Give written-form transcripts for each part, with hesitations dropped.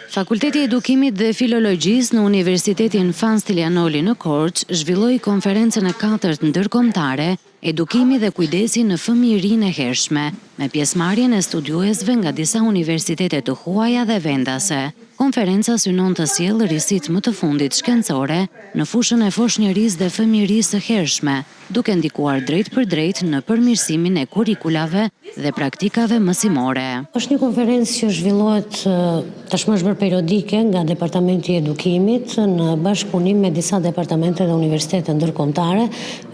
Fakulteti i Edukimit dhe Filologjisë në Universitetin Fan Stilianoli në Korçë zhvilloi konferencën e 4 ndërkombëtare Edukimi dhe kujdesi në fëmijërinë e hershme, me pjesëmarrjen e studiuesve nga disa universitete të huaja dhe vendase. Konferenca synon të sjellë risitë më të fundit shkencore në fushën e foshnjërisë dhe fëmijërisë së hershme, duke ndikuar drejt për drejt në përmirësimin e kurikulave dhe praktikave mësimore. Është një konferencë që zhvillohet tashmë është bërë periodike nga Departamenti i Edukimit në bashkëpunim me disa departamente dhe universitete ndërkombëtare.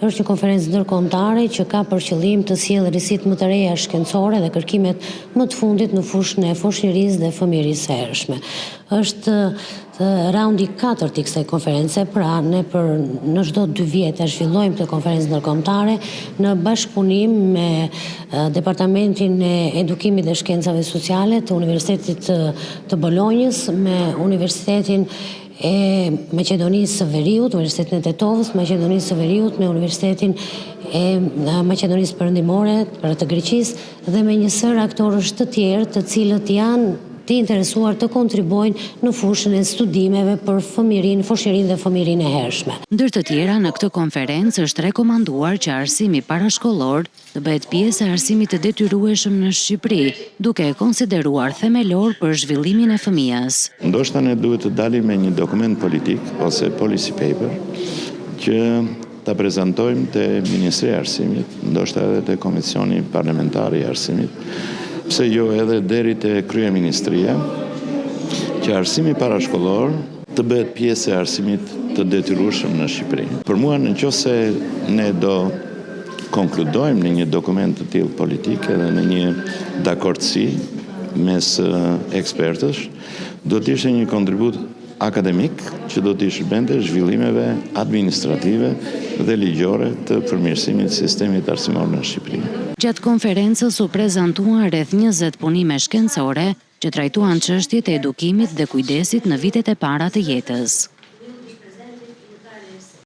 Është një konferencë ndërkombëtare që ka për qëllim të sjellë risitë më të reja shkencore dhe kërkimet më të fundit në fushën e foshnjërisë dhe fëmijërisë së hershme. Është raundi 4 i kësaj konference, pra ne në çdo 2 vjet zhvillojmë këtë konferencë ndërkombëtare në bashkëpunim me Departamentin e Edukimit dhe Shkencave Sociale të Universitetit të Bolonjës, me Universitetin e Maqedonisë së Veriut, Universitetin e Tetovës, Maqedonisë së Veriut, me Universitetin e Maqedonisë Perëndimore, pra të Greqisë, dhe me një sër aktorësh të tjerë, të cilët janë të interesuar të kontribuojnë në fushën e studimeve për foshnjërinë dhe fëmijërinë e hershme. Ndër të tjera, në këtë konferencë është rekomanduar që arsimi parashkollor të bëhet pjesë e arsimit të detyrueshëm në Shqipëri, duke e konsideruar themelor për zhvillimin e fëmijës. Ndoshta ne duhet të dalim me një dokument politik ose policy paper që ta prezantojmë te Ministri i Arsimit, ndoshta edhe te Komisioni Parlamentar i Arsimit, pse jo edhe deri te Kryeministria, që arsimi parashkollor të bëhet pjesë e arsimit të detyrueshëm në Shqipëri. Për mua, nëse ne do konkludojmë në një dokument të tillë politik edhe në një dakordsi mes ekspertësh, do të ishte një kontribut akademik që do të shërbente zhvillimeve administrative dhe ligjore të përmirësimit të sistemit arsimor në Shqipëri. Gjatë konferencës u prezantuan rreth 20 punime shkencore që trajtuan çështjet e edukimit dhe kujdesit në vitet e para të jetës.